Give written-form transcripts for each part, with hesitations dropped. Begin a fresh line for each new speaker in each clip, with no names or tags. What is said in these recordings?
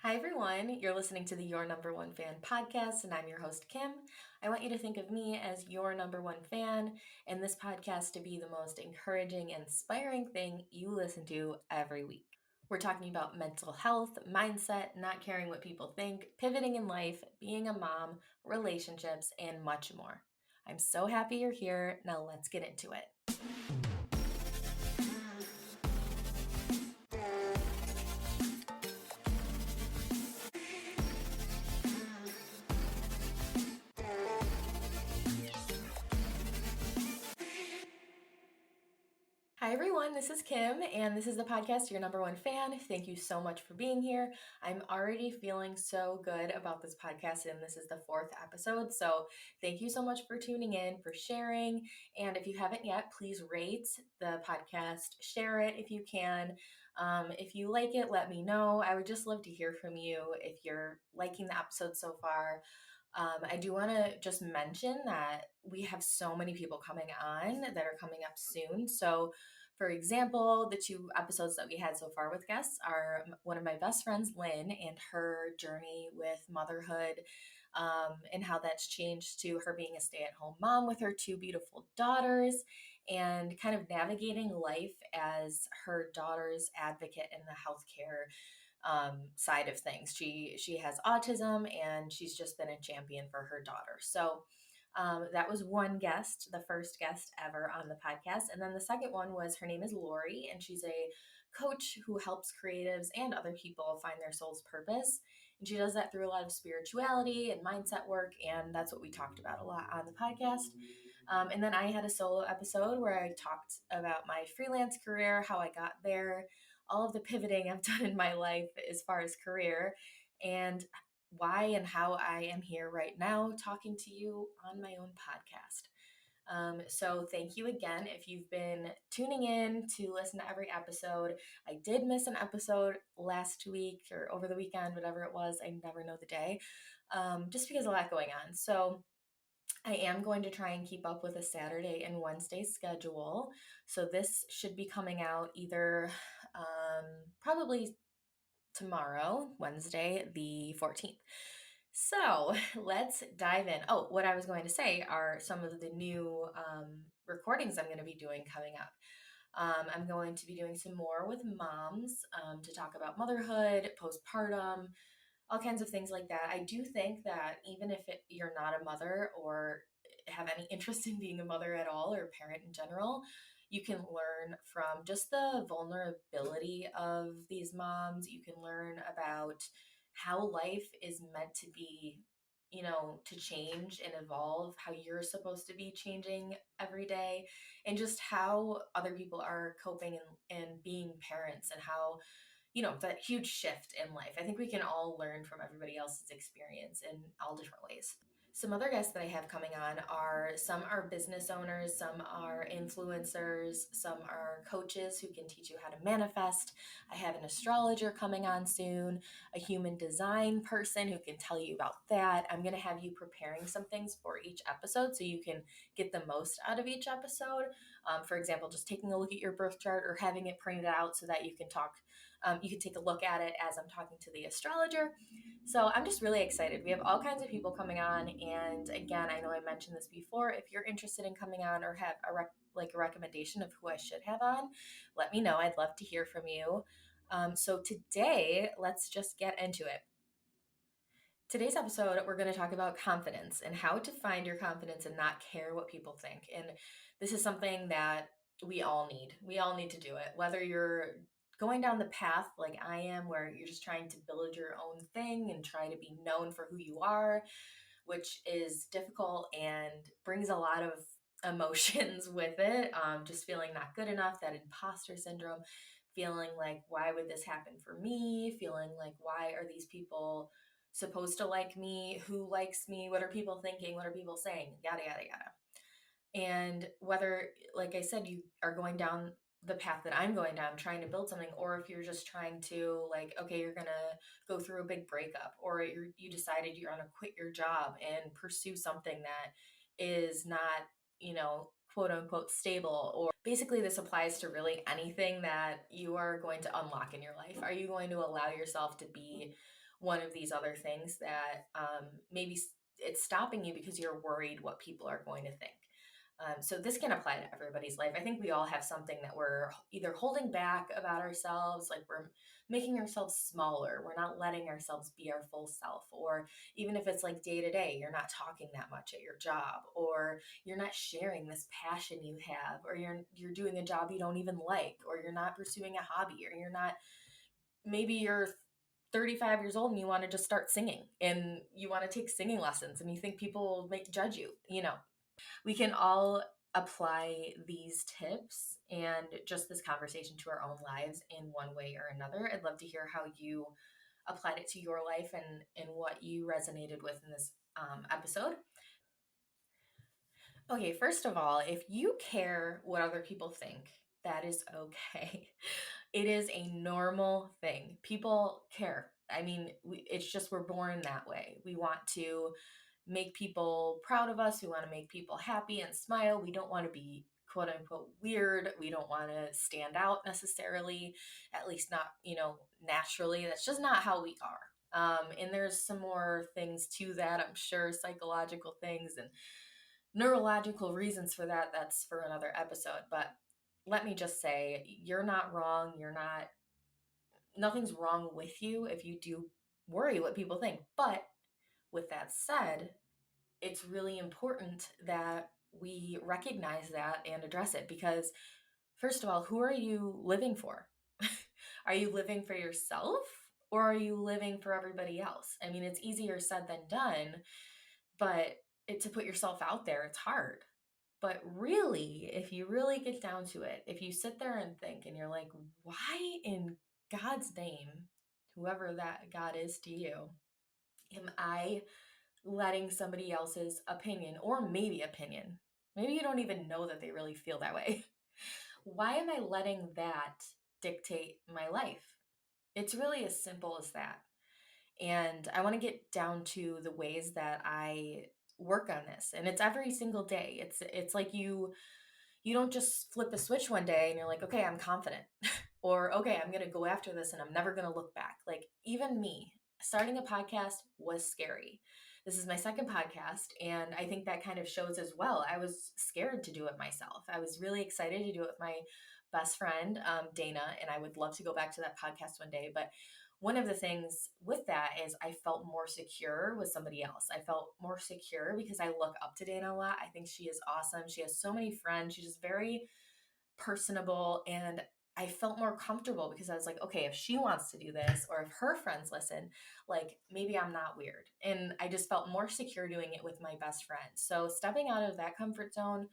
Hi, everyone. You're listening to the Your Number One Fan podcast, and I'm your host, Kim. I want you to think of me as your number one fan, and this podcast to be the most encouraging and inspiring thing you listen to every week. We're talking about mental health, mindset, not caring what people think, pivoting in life, being a mom, relationships, and much more. I'm so happy you're here. Now let's get into it. Hi, everyone. This is Kim, and this is the podcast, Your Number One Fan. Thank you so much for being here. I'm already feeling so good about this podcast, and this is the 4th episode. So, thank you so much for tuning in, for sharing. And if you haven't yet, please rate the podcast, share it if you can. If you like it, let me know. I would just love to hear from you if you're liking the episode so far. I do want to just mention that we have so many people coming on that are coming up soon. So, for example, the 2 episodes that we had so far with guests are one of my best friends, Lynn, and her journey with motherhood, and how that's changed to her being a stay-at-home mom with her 2 beautiful daughters, and kind of navigating life as her daughter's advocate in the healthcare side of things. She has autism, and she's just been a champion for her daughter. So that was one guest, the first guest ever on the podcast. And then the second one was, her name is Lori, and she's a coach who helps creatives and other people find their soul's purpose. And she does that through a lot of spirituality and mindset work. And that's what we talked about a lot on the podcast. And then I had a solo episode where I talked about my freelance career, how I got there, all of the pivoting I've done in my life as far as career, and why and how I am here right now talking to you on my own podcast. So thank you again if you've been tuning in to listen to every episode. I did miss an episode last week or over the weekend, whatever it was. I never know the day, just because of a lot going on. So I am going to try and keep up with a Saturday and Wednesday schedule. So this should be coming out either probably tomorrow, Wednesday, the 14th. So let's dive in. Oh, what I was going to say are some of the new recordings I'm going to be doing coming up. I'm going to be doing some more with moms to talk about motherhood, postpartum, all kinds of things like that. I do think that even if you're not a mother or have any interest in being a mother at all or a parent in general, you can learn from just the vulnerability of these moms. You can learn about how life is meant to be, to change and evolve, how you're supposed to be changing every day, and just how other people are coping and being parents, and how that huge shift in life. I think we can all learn from everybody else's experience in all different ways. Some other guests that I have coming on are, some are business owners, some are influencers, some are coaches who can teach you how to manifest. I have an astrologer coming on soon, a human design person who can tell you about that. I'm going to have you preparing some things for each episode so you can get the most out of each episode. For example, just taking a look at your birth chart or having it printed out so that you can you can take a look at it as I'm talking to the astrologer. So I'm just really excited. We have all kinds of people coming on. And again, I know I mentioned this before. If you're interested in coming on or have a recommendation of who I should have on, let me know. I'd love to hear from you. So today, let's just get into it. Today's episode, we're going to talk about confidence and how to find your confidence and not care what people think. And this is something that we all need. We all need to do it. Whether you're going down the path like I am, where you're just trying to build your own thing and try to be known for who you are, which is difficult and brings a lot of emotions with it. Just feeling not good enough, that imposter syndrome, feeling like, why would this happen for me? Feeling like, why are these people supposed to like me? Who likes me? What are people thinking? What are people saying? Yada, yada, yada. And whether, like I said, you are going down the path that I'm going down, trying to build something, or if you're just trying to, like, okay, you're going to go through a big breakup, or you decided you're going to quit your job and pursue something that is not, quote unquote stable, or basically this applies to really anything that you are going to unlock in your life. Are you going to allow yourself to be one of these other things that maybe it's stopping you because you're worried what people are going to think. So this can apply to everybody's life. I think we all have something that we're either holding back about ourselves, like we're making ourselves smaller, we're not letting ourselves be our full self, or even if it's like day to day, you're not talking that much at your job, or you're not sharing this passion you have, or you're doing a job you don't even like, or you're not pursuing a hobby, or maybe you're 35 years old and you want to just start singing and you want to take singing lessons and you think people will judge you, we can all apply these tips and just this conversation to our own lives in one way or another. I'd love to hear how you applied it to your life and what you resonated with in this episode. Okay, first of all, if you care what other people think, that is okay. It is a normal thing. People care. I mean, it's just we're born that way. We want to make people proud of us. We want to make people happy and smile. We don't want to be quote unquote weird. We don't want to stand out necessarily, at least not, naturally. That's just not how we are. And there's some more things to that, I'm sure, psychological things and neurological reasons for that. That's for another episode. But let me just say, you're not wrong. Nothing's wrong with you if you do worry what people think. But with that said, it's really important that we recognize that and address it because, first of all, who are you living for? Are you living for yourself or are you living for everybody else? I mean, it's easier said than done, but to put yourself out there, it's hard. But really, if you really get down to it, if you sit there and think and you're like, why in God's name, whoever that God is to you, am I letting somebody else's opinion, or maybe you don't even know that they really feel that way. Why am I letting that dictate my life? It's really as simple as that. And I want to get down to the ways that I work on this. And it's every single day. It's like you don't just flip a switch one day and you're like, okay, I'm confident. Or okay, I'm going to go after this and I'm never going to look back. Like even me, starting a podcast was scary. This is my second podcast, and I think that kind of shows as well. I was scared to do it myself. I was really excited to do it with my best friend, Dana, and I would love to go back to that podcast one day. But one of the things with that is I felt more secure with somebody else. I felt more secure because I look up to Dana a lot. I think she is awesome. She has so many friends. She's just very personable, and I felt more comfortable because I was like, okay, if she wants to do this or if her friends listen, like maybe I'm not weird. And I just felt more secure doing it with my best friend. So stepping out of that comfort zone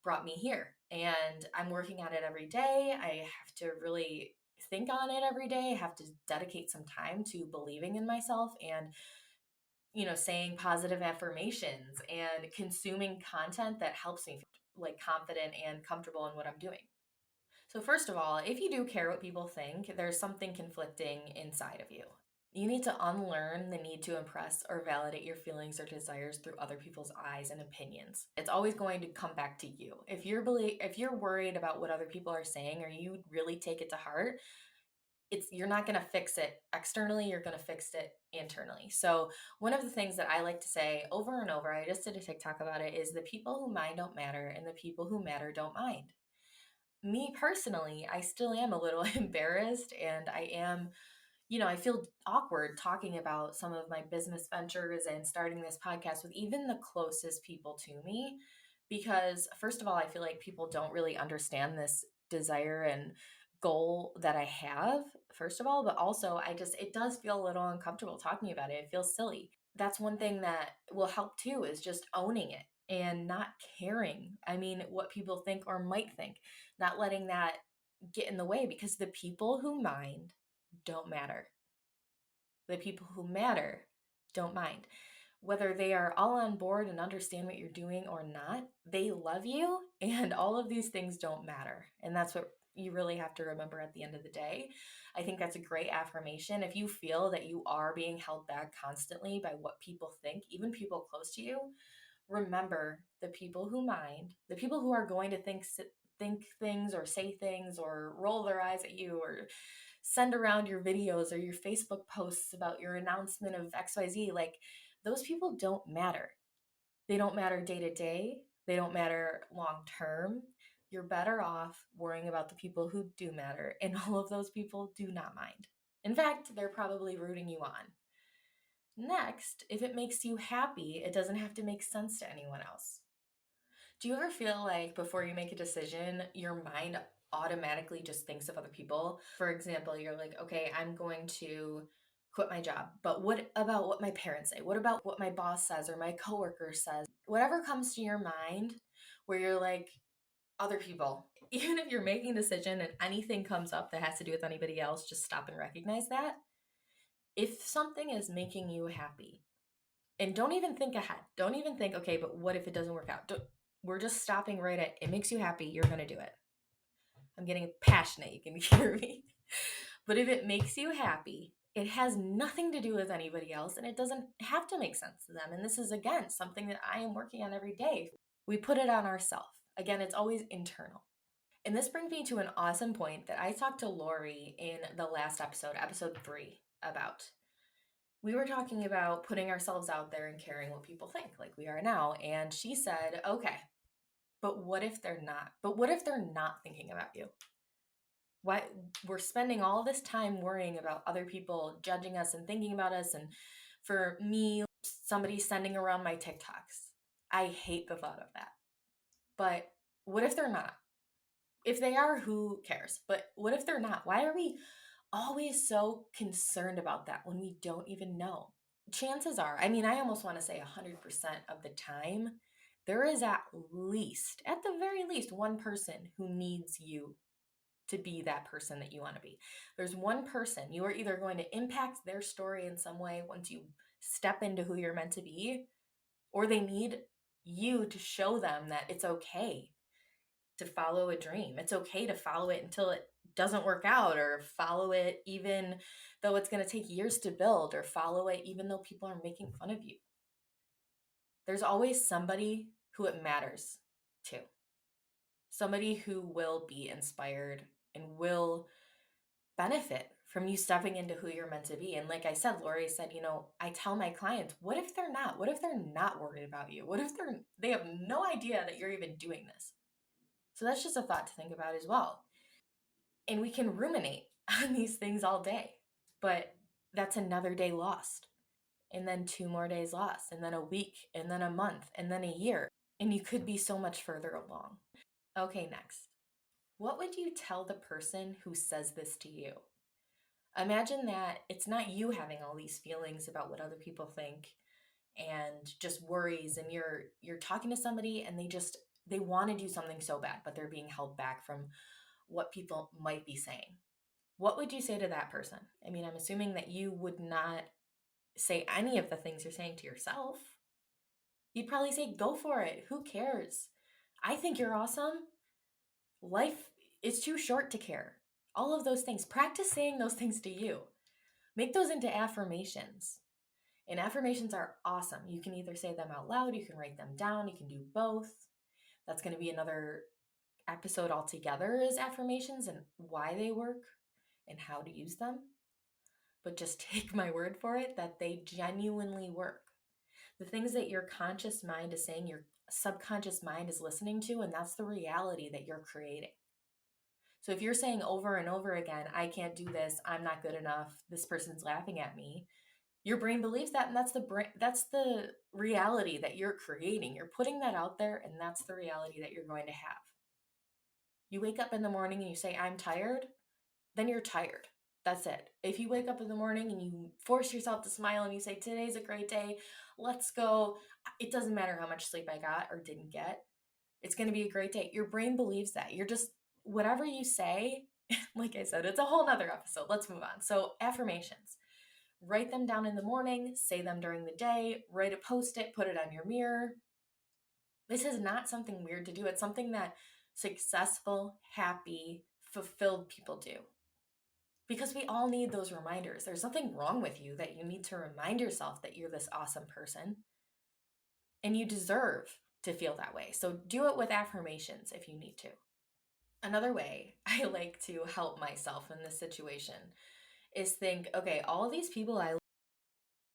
brought me here, and I'm working on it every day. I have to really think on it every day. I have to dedicate some time to believing in myself and saying positive affirmations and consuming content that helps me feel like confident and comfortable in what I'm doing. So, first of all, if you do care what people think, there's something conflicting inside of you. You need to unlearn the need to impress or validate your feelings or desires through other people's eyes and opinions. It's always going to come back to you. If you're worried about what other people are saying or you really take it to heart, you're not going to fix it externally, you're going to fix it internally. So, one of the things that I like to say over and over, I just did a TikTok about it, is the people who mind don't matter and the people who matter don't mind. Me personally, I still am a little embarrassed, and I am, I feel awkward talking about some of my business ventures and starting this podcast with even the closest people to me. Because, first of all, I feel like people don't really understand this desire and goal that I have, first of all, but also it does feel a little uncomfortable talking about it. It feels silly. That's one thing that will help too, is just owning it and not caring. I mean, what people think or might think, not letting that get in the way, because the people who mind don't matter. The people who matter don't mind. Whether they are all on board and understand what you're doing or not, they love you, and all of these things don't matter. And that's what you really have to remember at the end of the day. I think that's a great affirmation. If you feel that you are being held back constantly by what people think, even people close to you, remember the people who mind, the people who are going to think things or say things or roll their eyes at you or send around your videos or your Facebook posts about your announcement of XYZ, like those people don't matter. They don't matter day to day. They don't matter long term. You're better off worrying about the people who do matter, and all of those people do not mind. In fact, they're probably rooting you on. Next, if it makes you happy, it doesn't have to make sense to anyone else. Do you ever feel like before you make a decision, your mind automatically just thinks of other people? For example, you're like, okay, I'm going to quit my job, but what about what my parents say? What about what my boss says or my coworker says? Whatever comes to your mind where you're like, other people, even if you're making a decision and anything comes up that has to do with anybody else, just stop and recognize that. If something is making you happy, and don't even think ahead. Don't even think, okay, but what if it doesn't work out? We're just stopping right at it makes you happy, you're going to do it. I'm getting passionate, you can hear me. But if it makes you happy, it has nothing to do with anybody else and it doesn't have to make sense to them. And this is, again, something that I am working on every day. We put it on ourselves. Again, it's always internal. And this brings me to an awesome point that I talked to Lori in the last episode, episode 3, about. We were talking about putting ourselves out there and caring what people think, like we are now. And she said, okay, but what if they're not? But what if they're not thinking about you? Why we're spending all this time worrying about other people judging us and thinking about us. And for me, somebody sending around my TikToks. I hate the thought of that. But what if they're not? If they are, who cares? But what if they're not? Why are we always so concerned about that when we don't even know? Chances are, I mean, I almost want to say 100% of the time, there is at the very least, one person who needs you to be that person that you want to be. There's one person, you are either going to impact their story in some way once you step into who you're meant to be, or they need you to show them that it's okay to follow a dream. It's okay to follow it until it doesn't work out, or follow it even though it's going to take years to build, or follow it even though people are making fun of you. There's always somebody who it matters to, somebody who will be inspired and will benefit from you stepping into who you're meant to be. And like I said, Lori said, I tell my clients, what if they're not? What if they're not worried about you? What if they have no idea that you're even doing this? So that's just a thought to think about as well. And we can ruminate on these things all day, but that's another day lost. And then 2 more days lost, and then a week, and then a month, and then a year. And you could be so much further along. Okay, next. What would you tell the person who says this to you? Imagine that it's not you having all these feelings about what other people think and just worries, and you're talking to somebody and they want to do something so bad, but they're being held back from what people might be saying. What would you say to that person? I mean, I'm assuming that you would not say any of the things you're saying to yourself. You'd probably say, go for it. Who cares? I think you're awesome. Life is too short to care. All of those things. Practice saying those things to you. Make those into affirmations. And affirmations are awesome. You can either say them out loud, you can write them down, you can do both. That's going to be another episode altogether, is affirmations and why they work and how to use them. But just take my word for it that they genuinely work. The things that your conscious mind is saying, your subconscious mind is listening to, and that's the reality that you're creating. So if you're saying over and over again, I can't do this, I'm not good enough, this person's laughing at me, your brain believes that, and that's the reality that you're creating. You're putting that out there, and that's the reality that you're going to have. You wake up in the morning and you say, I'm tired, then you're tired. That's it. If you wake up in the morning and you force yourself to smile and you say, today's a great day, let's go. It doesn't matter how much sleep I got or didn't get. It's going to be a great day. Your brain believes that. You're just, whatever you say, like I said, it's a whole nother episode. Let's move on. So affirmations, write them down in the morning, say them during the day, write a post-it, put it on your mirror. This is not something weird to do. It's something that successful, happy, fulfilled people do. Because we all need those reminders. There's nothing wrong with you that you need to remind yourself that you're this awesome person. And you deserve to feel that way. So do it with affirmations if you need to. Another way I like to help myself in this situation is think, okay, all these people I